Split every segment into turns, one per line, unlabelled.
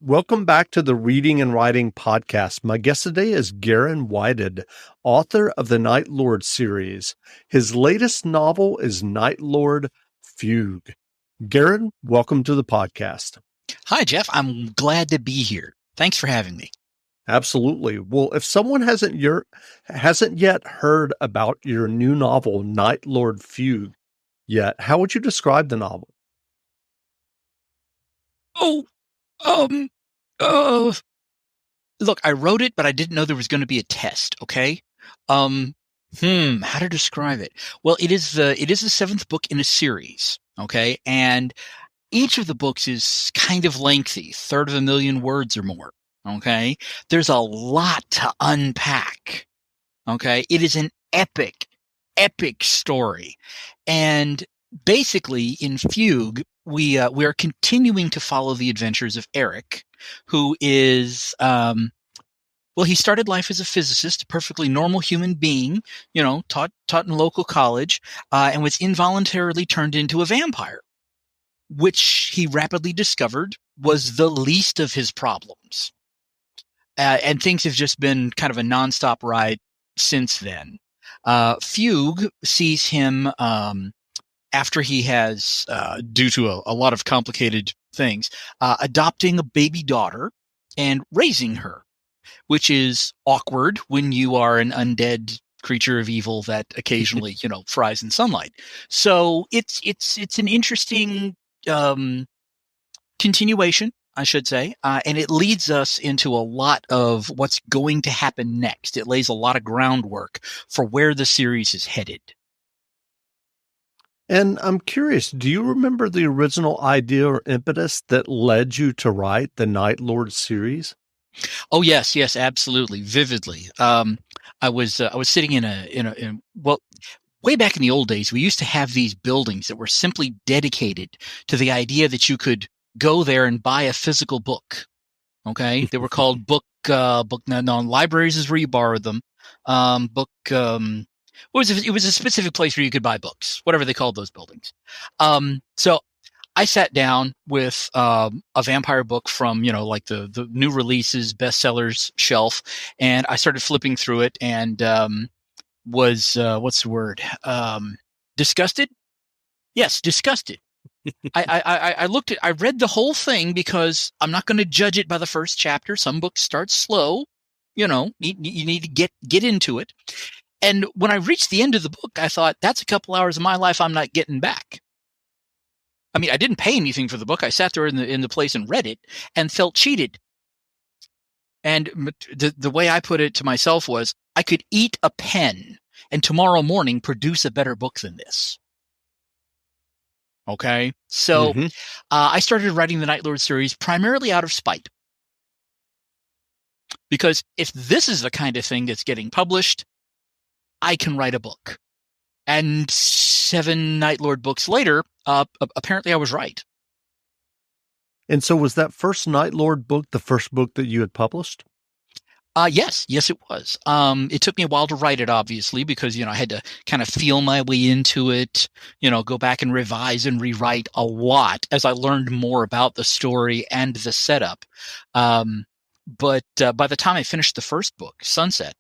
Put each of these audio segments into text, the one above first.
Welcome back to the Reading and Writing podcast. My guest today is Garon, author of the Night Lord series. His latest novel is Night Lord Fugue. Garon, welcome to the podcast.
Hi, Jeff. I'm glad to be here. Thanks for having me.
Absolutely. Well, if someone hasn't yet heard about your new novel, Night Lord Fugue, yet, how would you describe the novel?
Look, I wrote it, but I didn't know there was going to be a test. Okay. How to describe it? Well, it is the seventh book in a series. Okay. And each of the books is kind of lengthy, third of a million words or more. Okay. There's a lot to unpack. Okay. It is an epic story. And basically in Fugue, we are continuing to follow the adventures of Eric, who is, he started life as a physicist, a perfectly normal human being, taught in a local college, and was involuntarily turned into a vampire, which he rapidly discovered was the least of his problems. And things have just been kind of a nonstop ride since then. Fugue sees him, after he has, due to a lot of complicated things, adopting a baby daughter and raising her, which is awkward when you are an undead creature of evil that occasionally, fries in sunlight. So it's an interesting continuation, I should say, and it leads us into a lot of what's going to happen next. It lays a lot of groundwork for where the series is headed.
And I'm curious, do you remember the original idea or impetus that led you to write the Night Lord series?
Oh, yes, absolutely, vividly. I was sitting in way back in the old days, we used to have these buildings that were simply dedicated to the idea that you could go there and buy a physical book. Okay, they were called book. No, libraries is where you borrowed them. It was a specific place where you could buy books, whatever they called those buildings. So I sat down with a vampire book from, like the new releases, bestsellers shelf, and I started flipping through it and was, what's the word? Disgusted? Yes, disgusted. I read the whole thing because I'm not going to judge it by the first chapter. Some books start slow, you need to get into it. And when I reached the end of the book, I thought, that's a couple hours of my life I'm not getting back. I mean, I didn't pay anything for the book. I sat there in the place and read it and felt cheated. And the way I put it to myself was, I could eat a pen and tomorrow morning produce a better book than this. Okay? So I started writing the Night Lord series primarily out of spite. Because if this is the kind of thing that's getting published, I can write a book. And 7 Night Lord books later, apparently I was right.
And so was that first Night Lord book the first book that you had published?
Yes, it was. It took me a while to write it, obviously, because, I had to kind of feel my way into it, go back and revise and rewrite a lot as I learned more about the story and the setup. But by the time I finished the first book, Sunset,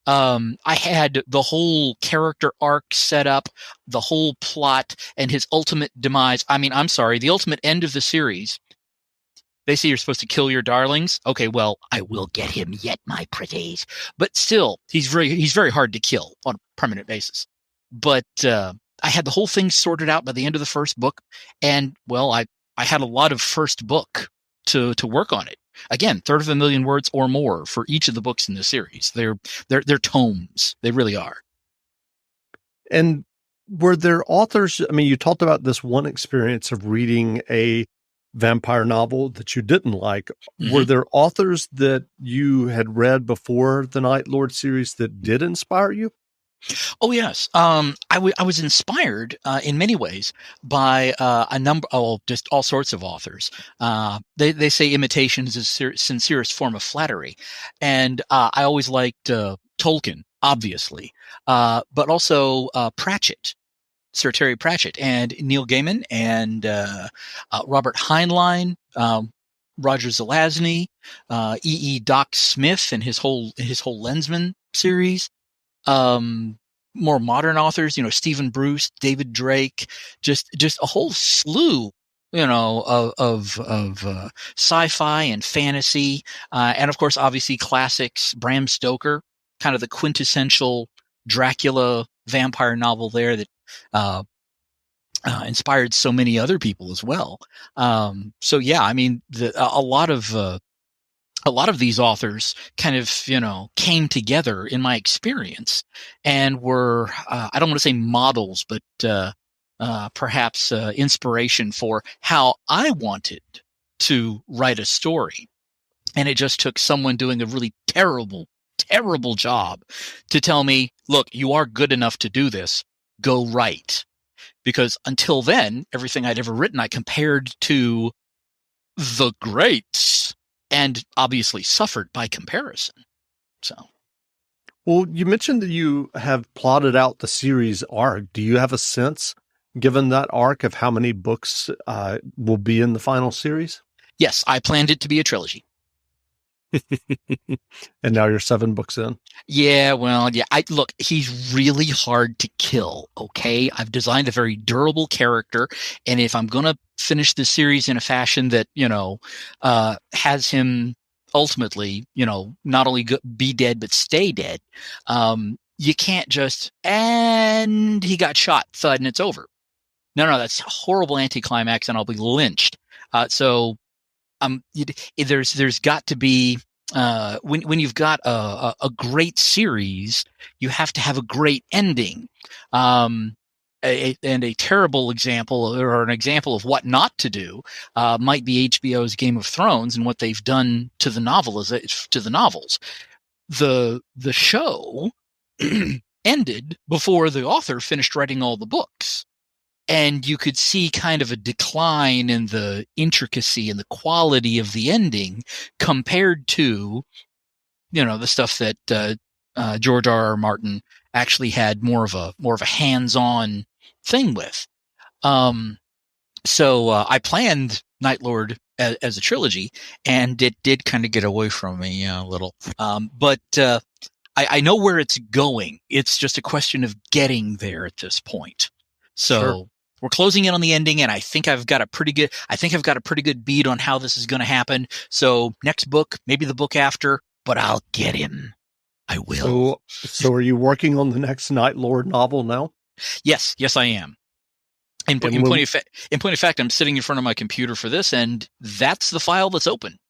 I had the whole character arc set up, the whole plot, and his ultimate demise. I mean, I'm sorry, the ultimate end of the series. They say you're supposed to kill your darlings. Okay, well, I will get him yet, my pretties. But still, he's very hard to kill on a permanent basis. But I had the whole thing sorted out by the end of the first book, and well, I had a lot of first book to work on it. Again, third of a million words or more for each of the books in the series. They're tomes. They really are.
And were there authors? I mean, you talked about this one experience of reading a vampire novel that you didn't like. Mm-hmm. Were there authors that you had read before the Night Lord series that did inspire you?
Oh, yes. I was inspired in many ways by just all sorts of authors. They say imitation is the sincerest form of flattery. And I always liked Tolkien, obviously, but also Pratchett. Sir Terry Pratchett and Neil Gaiman and Robert Heinlein, Roger Zelazny, Doc Smith and his whole Lensman series. More modern authors, Stephen Bruce, David Drake, just a whole slew, of sci-fi and fantasy, and of course, obviously classics. Bram Stoker, kind of the quintessential Dracula vampire novel there that inspired so many other people as well. So yeah, I mean, a lot of these authors kind of, came together in my experience and were, I don't want to say models, but perhaps inspiration for how I wanted to write a story. And it just took someone doing a really terrible, terrible job to tell me, look, you are good enough to do this. Go write. Because until then, everything I'd ever written, I compared to the greats and obviously suffered by comparison. So,
well, you mentioned that you have plotted out the series arc. Do you have a sense, given that arc, of how many books will be in the final series?
Yes, I planned it to be a trilogy.
And now you're 7 books in.
Yeah, well, yeah. Look, he's really hard to kill. Okay, I've designed a very durable character, and if I'm going to finish the series in a fashion that has him ultimately, not only be dead but stay dead, you can't just and he got shot, thud, and it's over. No, that's a horrible anticlimax, and I'll be lynched. So there's got to be when you've got a great series, you have to have a great ending. And a terrible example, or an example of what not to do, might be HBO's Game of Thrones and what they've done to the novels. The show ended before the author finished writing all the books. And you could see kind of a decline in the intricacy and the quality of the ending compared to, the stuff that George R.R. Martin actually had more of a hands-on thing with. So I planned Night Lord as a trilogy, and it did kind of get away from me a little. But I know where it's going. It's just a question of getting there at this point. So. Sure. We're closing in on the ending, and I think I've got a pretty good beat on how this is going to happen. So next book, maybe the book after, but I'll get him. I will.
So are you working on the next Night Lord novel now?
Yes, I am. In point of fact, I'm sitting in front of my computer for this, and that's the file that's open.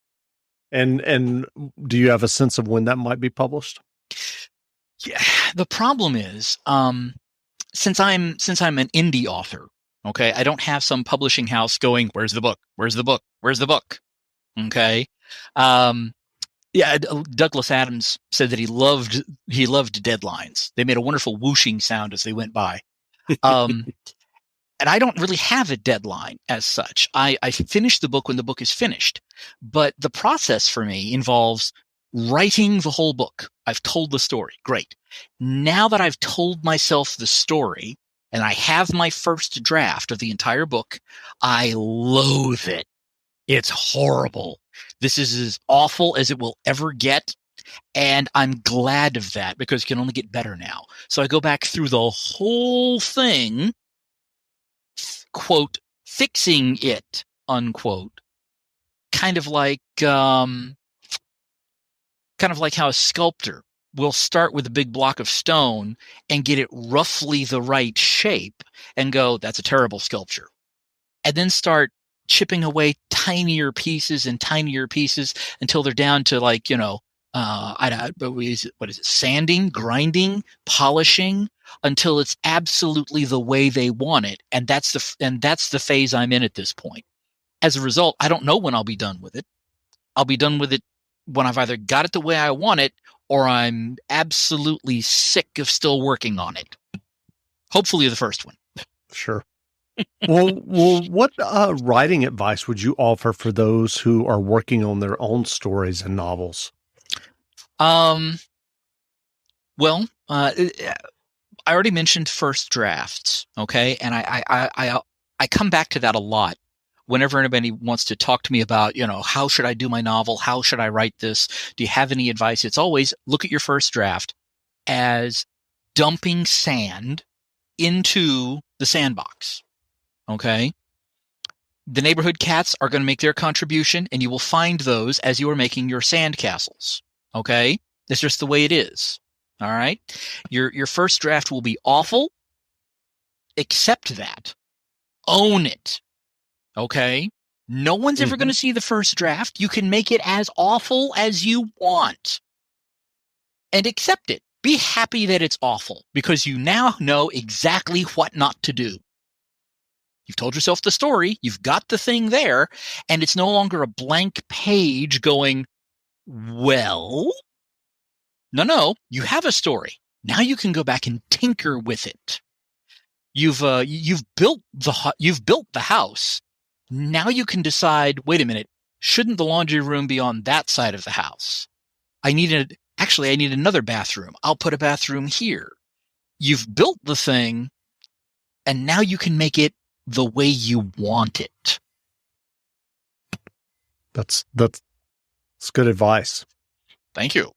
And do you have a sense of when that might be published?
Yeah, the problem is, since I'm an indie author. Okay, I don't have some publishing house going, where's the book? Where's the book? Where's the book? Okay. Yeah, Douglas Adams said that he loved deadlines. They made a wonderful whooshing sound as they went by. And I don't really have a deadline as such. I finish the book when the book is finished. But the process for me involves writing the whole book. I've told the story. Great. Now that I've told myself the story, and I have my first draft of the entire book, I loathe it. It's horrible. This is as awful as it will ever get. And I'm glad of that because it can only get better now. So I go back through the whole thing, quote, fixing it, unquote. Kind of like how a sculptor will start with a big block of stone and get it roughly the right shape and go, that's a terrible sculpture. And then start chipping away tinier pieces until they're down to what is it? Sanding, grinding, polishing until it's absolutely the way they want it. And that's the phase I'm in at this point. As a result, I don't know when I'll be done with it. I'll be done with it when I've either got it the way I want it or I'm absolutely sick of still working on it. Hopefully the first one.
Sure. well, what writing advice would you offer for those who are working on their own stories and novels?
Well, I already mentioned first drafts, okay? And I come back to that a lot whenever anybody wants to talk to me about, how should I do my novel? How should I write this? Do you have any advice? It's always look at your first draft as dumping sand into the sandbox. Okay. The neighborhood cats are going to make their contribution, and you will find those as you are making your sand castles. Okay. That's just the way it is. All right. Your first draft will be awful. Accept that. Own it. Okay. No one's ever going to see the first draft. You can make it as awful as you want and accept it. Be happy that it's awful because you now know exactly what not to do. You've told yourself the story. You've got the thing there, and it's no longer a blank page going, well, no, you have a story. Now you can go back and tinker with it. You've built the house. Now you can decide, wait a minute, shouldn't the laundry room be on that side of the house? I need another bathroom. I'll put a bathroom here. You've built the thing, and now you can make it the way you want it.
That's good advice.
Thank you.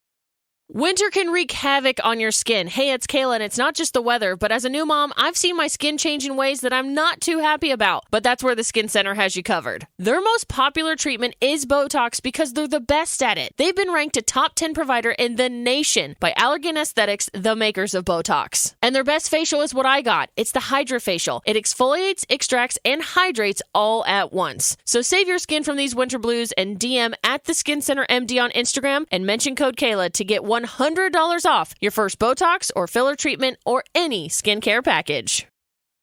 Winter can wreak havoc on your skin. Hey, it's Kayla, and it's not just the weather, but as a new mom, I've seen my skin change in ways that I'm not too happy about. But that's where the Skin Center has you covered. Their most popular treatment is Botox because they're the best at it. They've been ranked a top 10 provider in the nation by Allergan Aesthetics, the makers of Botox. And their best facial is what I got. It's the Hydrofacial. It exfoliates, extracts, and hydrates all at once. So save your skin from these winter blues and DM at the Skin Center MD on Instagram and mention code Kayla to get $100 off your first Botox or filler treatment or any skincare package.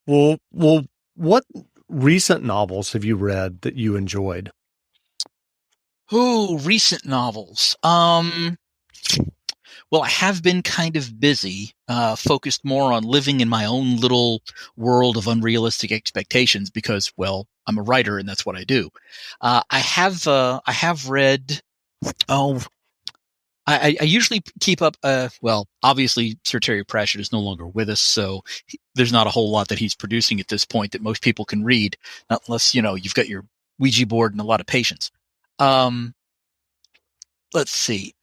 Well, what recent novels have you read that you enjoyed?
Oh, recent novels. Well, I have been kind of busy, focused more on living in my own little world of unrealistic expectations because, well, I'm a writer and that's what I do. I have read, I usually keep up, obviously Sir Terry Pratchett is no longer with us, so there's not a whole lot that he's producing at this point that most people can read, unless, you've got your Ouija board and a lot of patience. Let's see.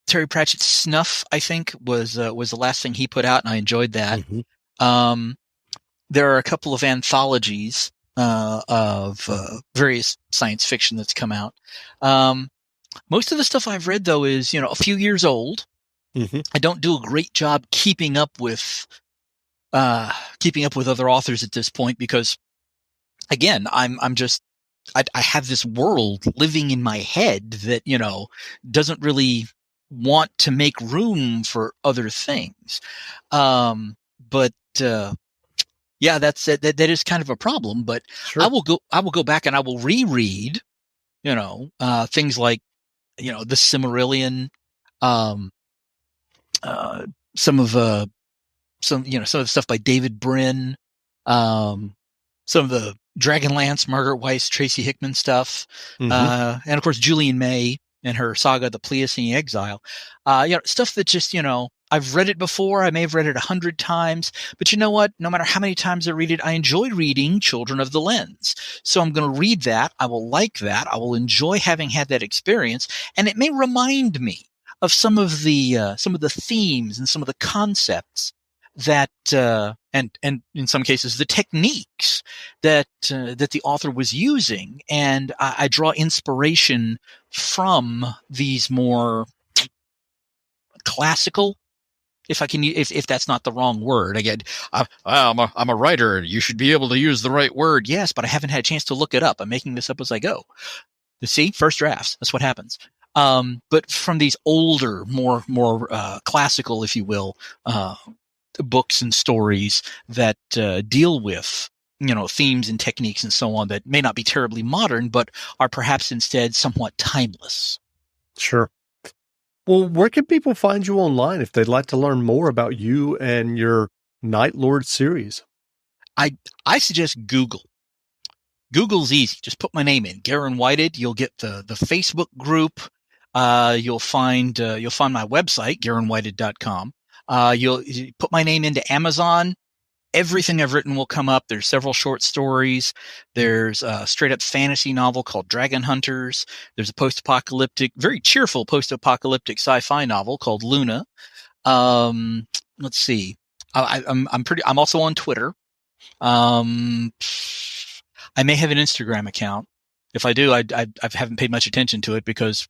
Terry Pratchett's Snuff, I think, was the last thing he put out, and I enjoyed that. Mm-hmm. There are a couple of anthologies of various science fiction that's come out. Most of the stuff I've read, though, is, a few years old. Mm-hmm. I don't do a great job keeping up with other authors at this point because, again, I have this world living in my head that, doesn't really want to make room for other things. Yeah, that's it. That is kind of a problem, but sure. I will go back and I will reread, things like, the Silmarillion, some of the stuff by David Brin, some of the Dragonlance, Margaret Weiss, Tracy Hickman stuff, mm-hmm. And of course Julian May and her saga, The Pliocene Exile. Stuff that just, I've read it before. I may have read it 100 times, but you know what? No matter how many times I read it, I enjoy reading Children of the Lens. So I'm going to read that. I will like that. I will enjoy having had that experience, and it may remind me of some of the themes and some of the concepts that, and in some cases the techniques that the author was using, and I draw inspiration from these more classical. If I can, if that's not the wrong word, again, I'm a writer. You should be able to use the right word. Yes, but I haven't had a chance to look it up. I'm making this up as I go. You see, first drafts. That's what happens. But from these older, more classical, if you will, books and stories that deal with, themes and techniques and so on that may not be terribly modern, but are perhaps instead somewhat timeless.
Sure. Well, where can people find you online if they'd like to learn more about you and your Night Lord series?
I suggest Google. Google's easy. Just put my name in, Garon Whited. You'll get the Facebook group. You'll find my website, garonwhited.com. You'll put my name into Amazon. everything I've written will come up. There's several short stories. There's a straight-up fantasy novel called Dragon Hunters. There's a post-apocalyptic, very cheerful post-apocalyptic sci-fi novel called Luna. Let's see. I'm also on Twitter. I may have an Instagram account. If I do, I haven't paid much attention to it because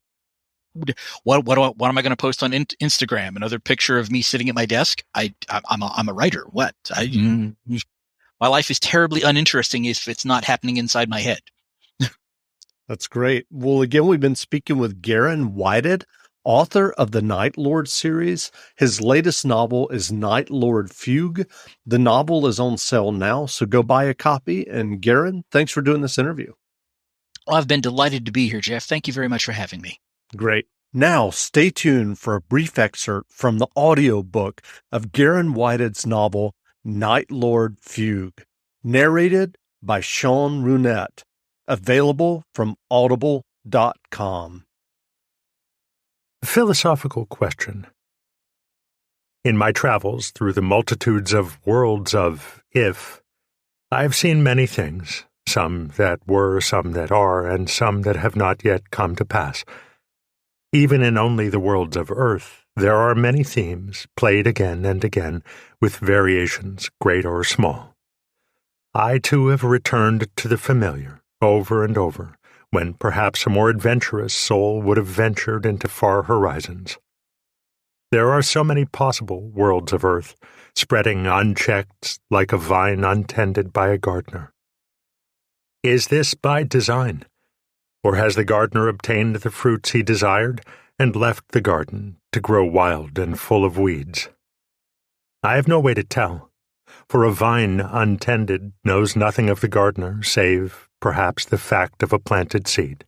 what am I going to post on Instagram? Another picture of me sitting at my desk? I'm a writer. What? My life is terribly uninteresting if it's not happening inside my head.
That's great. Well, again, we've been speaking with Garon Whited, author of the Night Lord series. His latest novel is Night Lord Fugue. The novel is on sale now, so go buy a copy. And Garon, thanks for doing this interview.
Well, I've been delighted to be here, Jeff. Thank you very much for having me.
Great. Now, stay tuned for a brief excerpt from the audiobook of Garon Whited's novel, Night Lord Fugue, narrated by Sean Runette, available from audible.com.
Philosophical question. In my travels through the multitudes of worlds of if, I have seen many things, some that were, some that are, and some that have not yet come to pass. Even in only the worlds of earth, there are many themes, played again and again, with variations, great or small. I, too, have returned to the familiar, over and over, when perhaps a more adventurous soul would have ventured into far horizons. There are so many possible worlds of earth, spreading unchecked like a vine untended by a gardener. Is this by design? Or has the gardener obtained the fruits he desired and left the garden to grow wild and full of weeds? I have no way to tell, for a vine untended knows nothing of the gardener save, perhaps, the fact of a planted seed.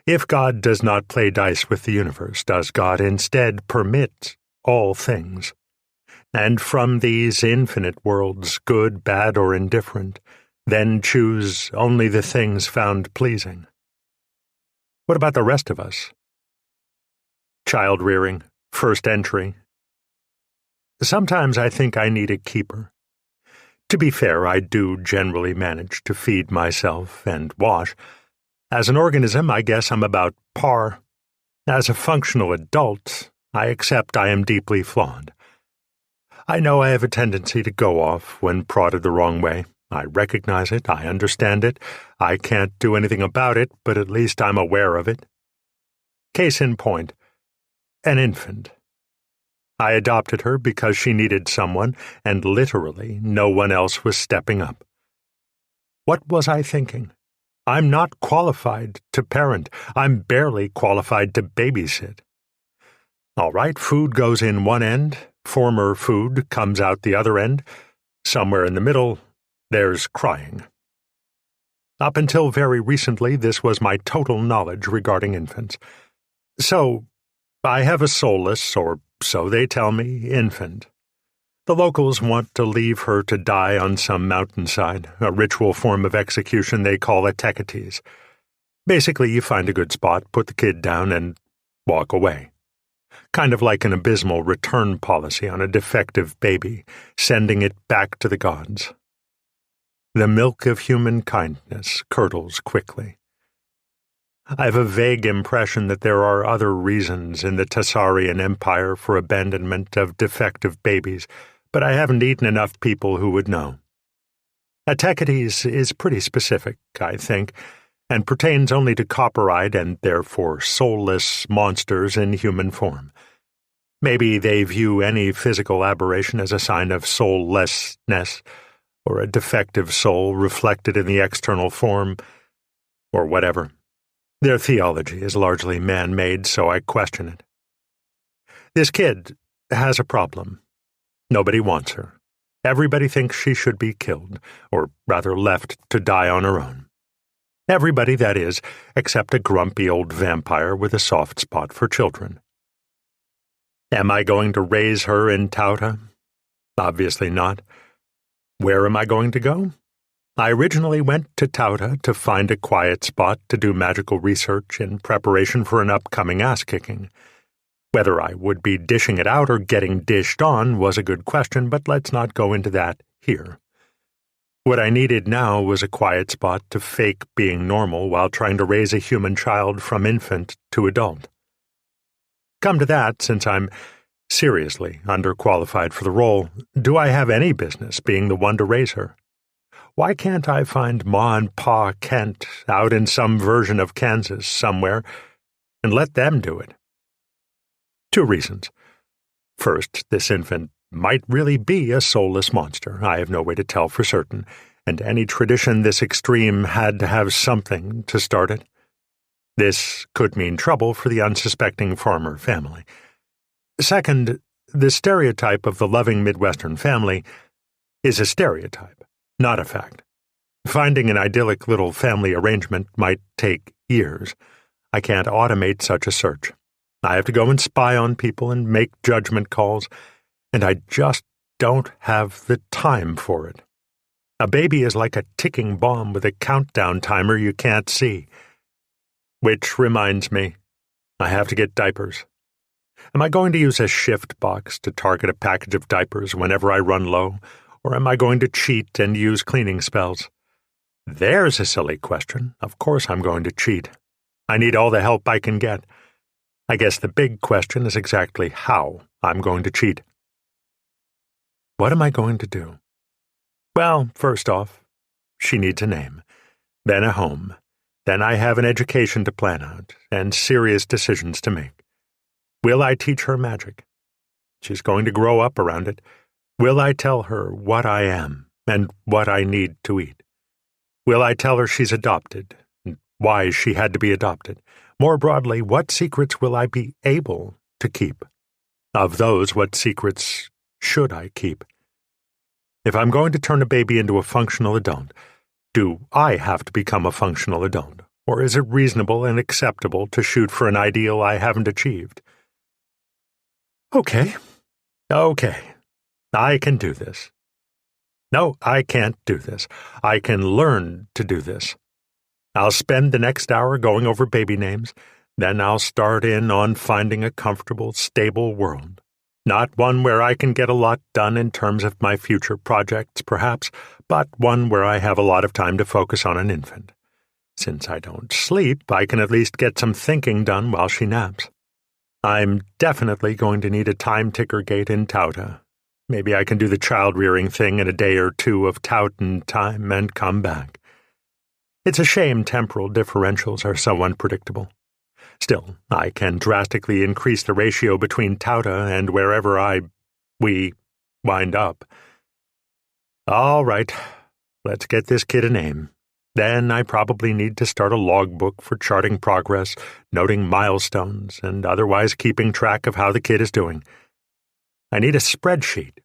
If God does not play dice with the universe, does God instead permit all things? And from these infinite worlds, good, bad, or indifferent, then choose only the things found pleasing? What about the rest of us? Child rearing, first entry. Sometimes I think I need a keeper. To be fair, I do generally manage to feed myself and wash. As an organism, I guess I'm about par. As a functional adult, I accept I am deeply flawed. I know I have a tendency to go off when prodded the wrong way. I recognize it, I understand it, I can't do anything about it, but at least I'm aware of it. Case in point, an infant. I adopted her because she needed someone, and literally no one else was stepping up. What was I thinking? I'm not qualified to parent. I'm barely qualified to babysit. All right, food goes in one end, former food comes out the other end. Somewhere in the middle, there's crying. Up until very recently, this was my total knowledge regarding infants. So, I have a soulless, or so they tell me, infant. The locals want to leave her to die on some mountainside, a ritual form of execution they call a techates. Basically, you find a good spot, put the kid down, and walk away. Kind of like an abysmal return policy on a defective baby, sending it back to the gods. The milk of human kindness curdles quickly. I have a vague impression that there are other reasons in the Tassarian Empire for abandonment of defective babies, but I haven't eaten enough people who would know. A techates is pretty specific, I think, and pertains only to copper-eyed and therefore soulless monsters in human form. Maybe they view any physical aberration as a sign of soullessness, or a defective soul reflected in the external form, or whatever. Their theology is largely man-made, so I question it. This kid has a problem. Nobody wants her. Everybody thinks she should be killed, or rather left to die on her own. Everybody, that is, except a grumpy old vampire with a soft spot for children. Am I going to raise her in Tauta? Obviously not. Where am I going to go? I originally went to Tauta to find a quiet spot to do magical research in preparation for an upcoming ass-kicking. Whether I would be dishing it out or getting dished on was a good question, but let's not go into that here. What I needed now was a quiet spot to fake being normal while trying to raise a human child from infant to adult. Come to that, since I'm seriously underqualified for the role, do I have any business being the one to raise her? Why can't I find Ma and Pa Kent out in some version of Kansas somewhere and let them do it? 2 reasons. First, this infant might really be a soulless monster. I have no way to tell for certain, and any tradition this extreme had to have something to start it. This could mean trouble for the unsuspecting farmer family. Second, the stereotype of the loving Midwestern family is a stereotype, not a fact. Finding an idyllic little family arrangement might take years. I can't automate such a search. I have to go and spy on people and make judgment calls, and I just don't have the time for it. A baby is like a ticking bomb with a countdown timer you can't see. Which reminds me, I have to get diapers. Am I going to use a shift box to target a package of diapers whenever I run low, or am I going to cheat and use cleaning spells? There's a silly question. Of course I'm going to cheat. I need all the help I can get. I guess the big question is exactly how I'm going to cheat. What am I going to do? Well, first off, she needs a name, then a home, then I have an education to plan out, and serious decisions to make. Will I teach her magic? She's going to grow up around it. Will I tell her what I am and what I need to eat? Will I tell her she's adopted and why she had to be adopted? More broadly, what secrets will I be able to keep? Of those, what secrets should I keep? If I'm going to turn a baby into a functional adult, do I have to become a functional adult? Or is it reasonable and acceptable to shoot for an ideal I haven't achieved? Okay. I can do this. No, I can't do this. I can learn to do this. I'll spend the next hour going over baby names, then I'll start in on finding a comfortable, stable world. Not one where I can get a lot done in terms of my future projects, perhaps, but one where I have a lot of time to focus on an infant. Since I don't sleep, I can at least get some thinking done while she naps. I'm definitely going to need a time ticker gate in Tauta. Maybe I can do the child-rearing thing in a day or 2 of Tautan time and come back. It's a shame temporal differentials are so unpredictable. Still, I can drastically increase the ratio between Tauta and wherever we wind up. All right, let's get this kid a name. Then I probably need to start a logbook for charting progress, noting milestones, and otherwise keeping track of how the kid is doing. I need a spreadsheet.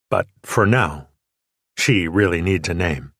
But for now, she really needs a name.